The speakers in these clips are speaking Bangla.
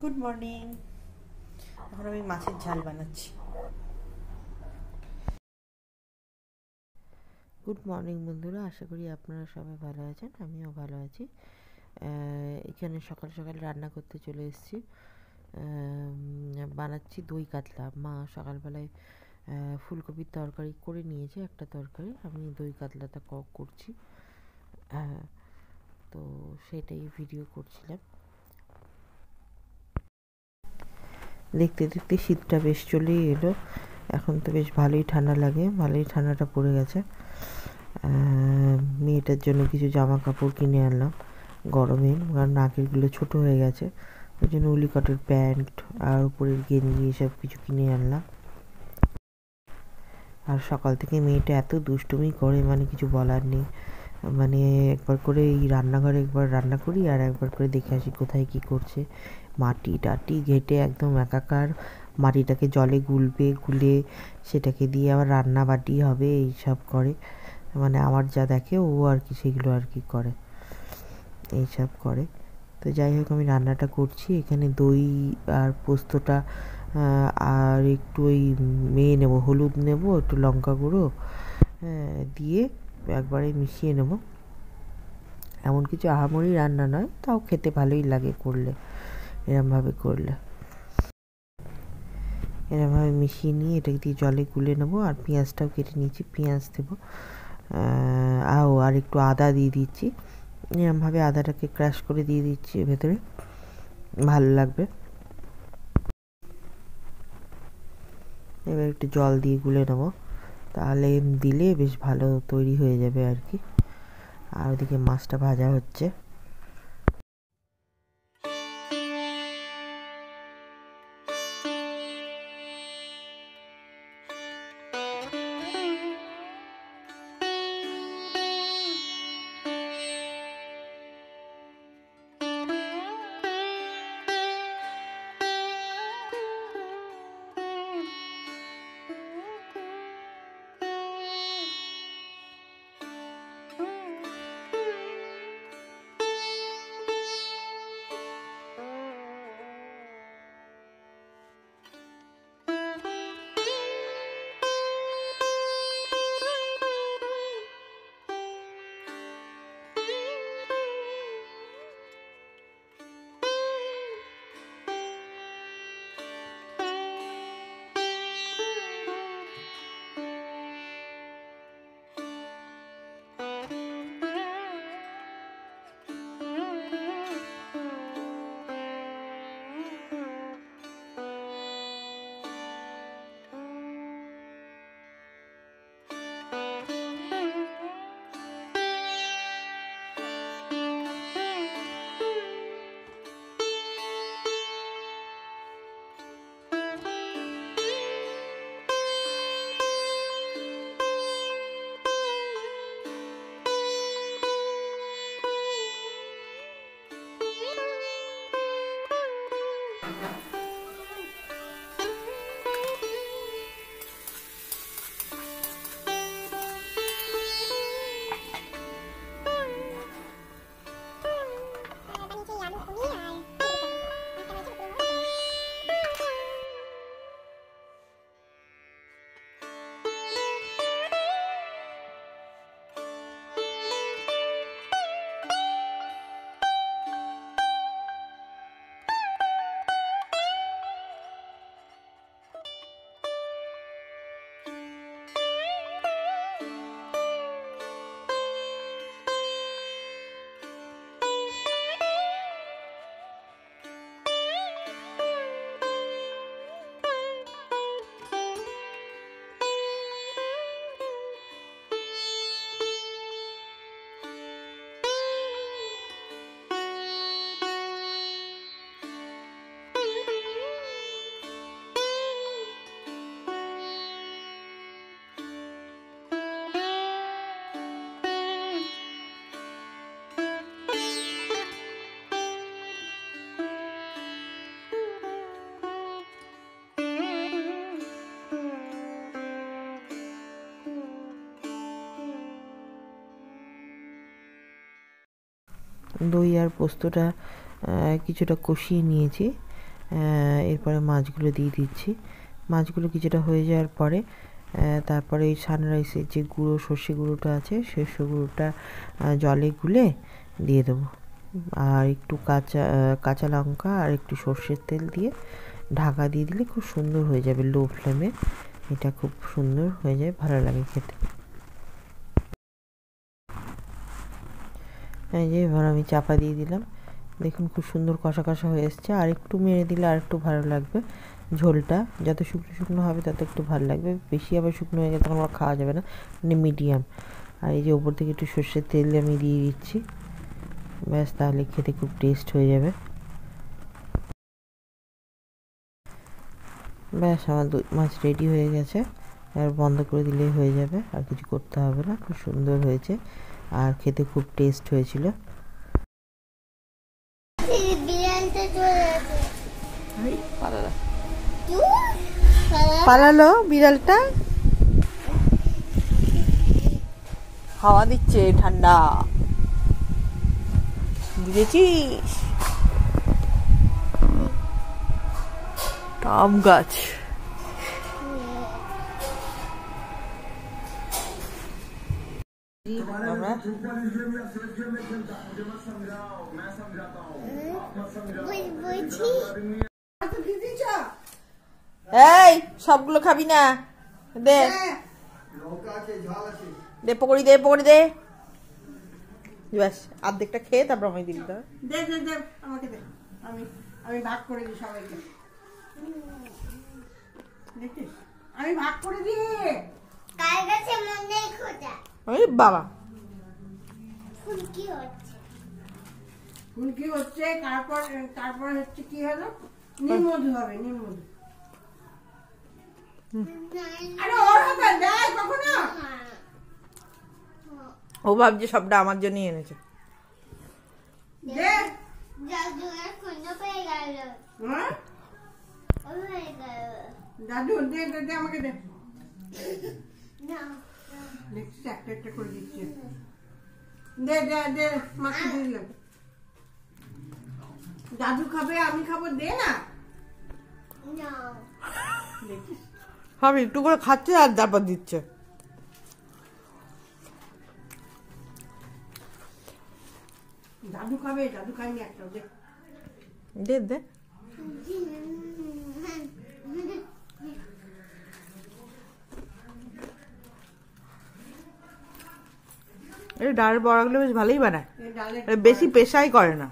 Good morning. এখন আমি মাছের ঝাল বানাচ্ছি। গুড মর্নিং বন্ধুরা, আশা করি আপনারা সবাই ভালো আছেন। আমিও ভালো আছি। এখানে সকাল সকাল রান্না করতে চলে এসেছি। বানাচ্ছি দই কাতলা। মা সকালবেলায় ফুলকপির তরকারি করে নিয়েছে, একটা তরকারি। আমি দই কাতলাটা করছি। তো সেটাই ভিডিও করছিলাম। দেখতে দেখতে শীতটা বেশ চলেই এলো। এখন তো বেশ ভালোই ঠান্ডা লাগে, ভালোই ঠান্ডাটা পড়ে গেছে। মেয়েটার জন্য কিছু জামা কাপড় কিনে আনলাম গরমের, কারণ আগেরগুলো ছোটো হয়ে গেছে। ওই জন্য উলিকটের প্যান্ট আর উপরের গেঞ্জি এসব কিছু কিনে আনলাম। আর সকাল থেকে মেয়েটা এত দুষ্টুমি করে, মানে কিছু বলার নেই। মানে একবার করে এই রান্নাঘরে একবার রান্না করি, আর একবার করে দেখে আসি কোথায় কী করছে। মাটি টাটি ঘেঁটে একদম একাকার। মাটিটাকে জলে গুলবে, গুলে সেটাকে দিয়ে আবার রান্না বাটি হবে, এইসব করে। মানে আমার যা দেখে ও আর কি সেগুলো আর কি করে, এইসব করে। তো যাই হোক, আমি রান্নাটা করছি। এখানে দই আর পোস্তটা আর একটু ওই নেব, হলুদ নেব, একটু লঙ্কা গুঁড়ো দিয়ে একবারে মিশিয়ে নেব। এমন কিছু আহামরি রান্না নয়, তাও খেতে ভালোই লাগে করলে, এরমভাবে করলে। এরমভাবে মিশিয়ে নিয়ে এটাকে দিয়ে জলে গুলে নেবো। আর পেঁয়াজটাও কেটে নিয়েছি, পেঁয়াজ দেবো। আর একটু আদা দিয়ে দিচ্ছি। এরমভাবে আদাটাকে ক্রাশ করে দিয়ে দিচ্ছি ভেতরে, ভালো লাগবে। এবার একটু জল দিয়ে গুলে নেবো, তাহলে দিলে বেশ ভালো তৈরি হয়ে যাবে আর কি। আর ওদিকে মাছটা ভাজা হচ্ছে। দই আর পোস্তটা কিছুটা কষিয়ে নিয়েছি। এরপরে মাছগুলো দিয়ে দিচ্ছি। মাছগুলো কিছুটা হয়ে যাওয়ার পরে তারপরে এই সানরাইসের যে গুঁড়ো, সর্ষে গুঁড়োটা আছে, সর্ষে গুঁড়োটা জলে গুলে দিয়ে দেবো। আর একটু কাঁচা লঙ্কা আর একটু সর্ষের তেল দিয়ে ঢাকা দিয়ে দিলে খুব সুন্দর হয়ে যাবে। লো ফ্লেমে এটা খুব সুন্দর হয়ে যায়, ভালো লাগে খেতে। এই যে এবার আমি চাপা দিয়ে দিলাম। দেখুন খুব সুন্দর কষা কষা হয়ে এসছে। আর একটু মেরে দিলে আর একটু ভালো লাগবে। ঝোলটা যত শুকনো শুকনো হবে তত একটু ভালো লাগবে। বেশি আবার শুকনো হয়ে গেলে তখন আবার খাওয়া যাবে না, মানে মিডিয়াম। আর এই যে ওপর থেকে একটু সর্ষের তেল আমি দিয়ে দিচ্ছি, ব্যাস তাহলে খেতে খুব টেস্ট হয়ে যাবে। ব্যাস আমার মাছ রেডি হয়ে গেছে। আর বন্ধ করে দিলেই হয়ে যাবে, আর কিছু করতে হবে না। খুব সুন্দর হয়েছে আর খেতে খুব টেস্ট হয়েছিল। পালালো বিড়ালটা, হাওয়া দিচ্ছে ঠান্ডা, বুঝেছিস? আম গাছ। আমরা এই সবগুলো খাবি না, দে দে পকড়ি, দে পকড়ি দে, ব্যাস অর্ধেকটা খেয়ে তারপর আমায় দিবি। দে দে দে আমাকে দে, আমি আমি ভাগ করে দিই সবাইকে। দেখিস আমি ভাগ করে দিই। কার কাছে মনে খোঁজা? ওই বাবা ফুলকি হচ্ছে, ফুলকি হচ্ছে। তারপর তারপর হচ্ছে কি হলো, নির্মধু হবে, নির্মধু। আরে ওর হবে দেখ কখনো। ও ভাবছে সবটা আমার জন্যই এনেছে। জাদুর খুঁজ পেয়ে গেল। দাদু দে দে দে আমাকে দে। না দেখছিস একটা একটা করে দিচ্ছে। দে দে দে মাকে দিয়ে দিলাম। দাদু খাবে, আমি খাবো, দে না। না দেখিস হবে একটু করে খাচ্ছে আর তারপর দিচ্ছে। দাদু খাবে, দাদু খাইনি একটা, দে দে দে। এই ডালের বড়াগুলো বেশ ভালোই বানায়, বেশি পেশাই করে না,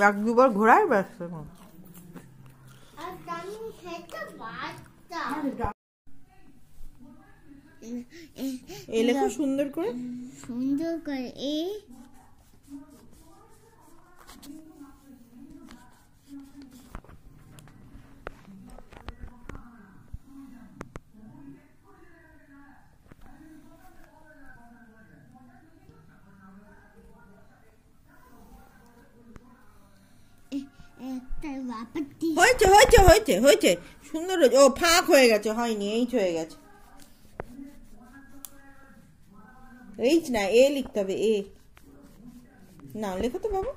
এক দুবার ঘোরায় ব্যাস। আর আমি খেতে বাচ্চা এই লেখো সুন্দর করে, সুন্দর করে এ একটা বাপটি হয়েছে হয়েছে হয়েছে হয়েছে, সুন্দর হয়েছে। ও ফাঁক হয়ে গেছে, হয়নি, এইচ হয়ে গেছে। এইচ না, এ লিখতে হবে, এ না লেখো তো বাবা।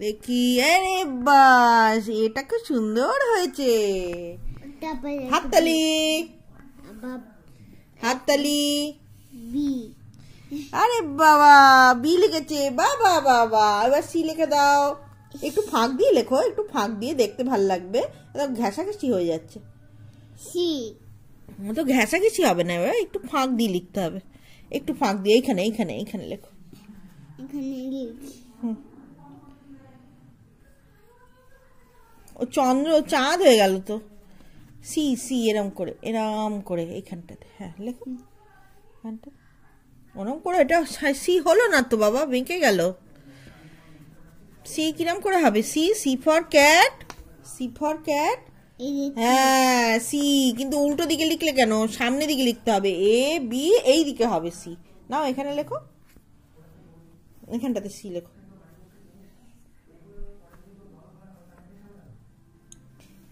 দেখি, আরে বাস, এটা খুব সুন্দর হয়েছে। তারপরে হাততালি, হাততালি। বি আরে বাবা, বি লিখেছে, বাবা বাবা। এবার সি লিখে দাও। একটু ফাঁক দিয়ে লেখো, একটু ফাঁক দিয়ে দেখতে ভালো লাগবে। ঘেঁষাঘেঁষি হয়ে যাচ্ছে। সি তো ঘেঁষাঘেঁষি হবে না, এবার একটু ফাঁক দিয়ে লিখতে হবে। একটু ফাঁক দিয়ে এইখানে এইখানে এইখানে লেখো। এখানে লিখি ও চন্দ্র চাঁদ হয়ে গেল তো। সি সি এরম করে এইখানটাতে, হ্যাঁ লেখো এখানটা। ওরম করে, এটা সি হলো না তো বাবা, বেঁকে গেল। সি কিরম করে হবে? C, C for cat, C for cat. হ্যাঁ সি, কিন্তু উল্টো দিকে লিখলে কেন? সামনে দিকে লিখতে হবে। এ বি এই দিকে হবে সি। নাও এখানে লেখো, এখানটাতে সি লেখো।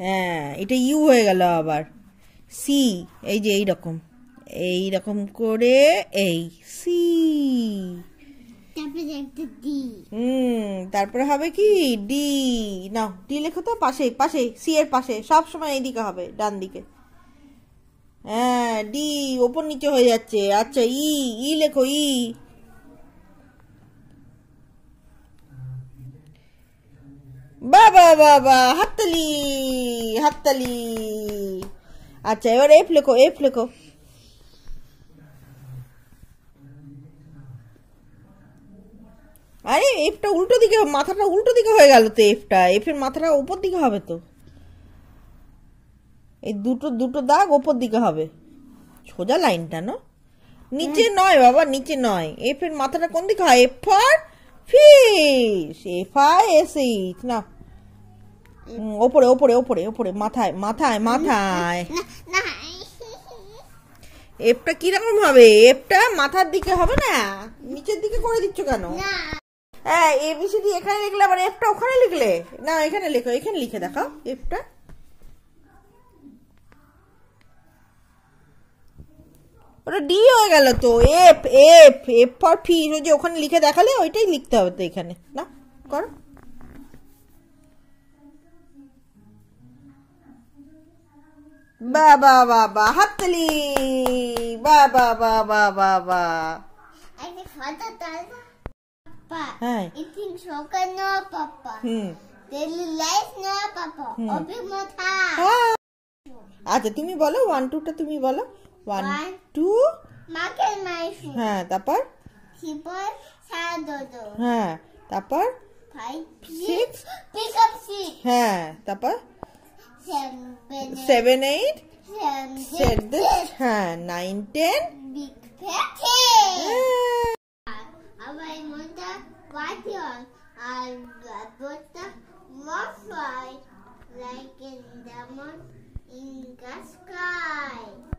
হ্যাঁ এটা ইউ হয়ে গেল আবার। সি এই যে এইরকম, এইরকম করে এই সি। ডি তারপরে হবে কি ডি। নাও ডি লেখো তো, পাশে পাশে, সি এর পাশে, সব সময় এইদিকে হবে, ডান দিকে। হ্যাঁ ডি ওপর নিচে হয়ে যাচ্ছে। আচ্ছা ই, ই লেখো ই। বাবা বাবা, হাততালি হাততালি। আচ্ছা এবার এফ লেখো, এফ লেখো। আরে এফটা উল্টো দিকে, মাথাটা উল্টো দিকে হয়ে গেল তো। এফটা, এফের মাথাটা উপর দিকে হবে তো। এই দুটো দুটো দাগ ওপর দিকে হবে, সোজা লাইনটা না, নিচে নয় বাবা, নিচে নয়। এফ এর মাথাটা কোন দিকে হয়? F for fish, F I S H. না ওপরে ওপরে ওপরে ওপরে, মাথায় মাথায় মাথায়। না এফটা কিরকম হবে? এফটা মাথার দিকে হবে না, নিচের দিকে করে দিচ্ছ কেন? না হ্যাঁ এবিসিডি এখানে লিখলে, আবার এফটা ওখানে লিখলে। না এখানে লেখো, এখানে লিখে দেখাও এফটা। ওটা ডি হয়ে গেল তো। F F F for fish, ওই যে ওখানে লিখে দেখালে ওইটাই লিখতে হবে তো এখানে। না করো। বাবা বাবা, হাততালি। বাবা বাবা বাবা। আরে খাতা তাল পাপা হ্যাঁ eating sugar no papa telling lies no papa অবি মাথা হ্যাঁ। আচ্ছা তুমি বলো, 1 2 টা তুমি বলো। 1 2। মাকেল মাইফু হ্যাঁ তারপর, কিপর সাদোদো হ্যাঁ তারপর, 5 6 পিক আপ 6 হ্যাঁ তারপর, 7 7 8 7 সেট দিস, হ্যাঁ 9 10। বিগ ফ্যাটি আবার মনটা পাটিয়ন আর বাবুটা ওয়াফাই লাইক ইন দ্য মন in the sky.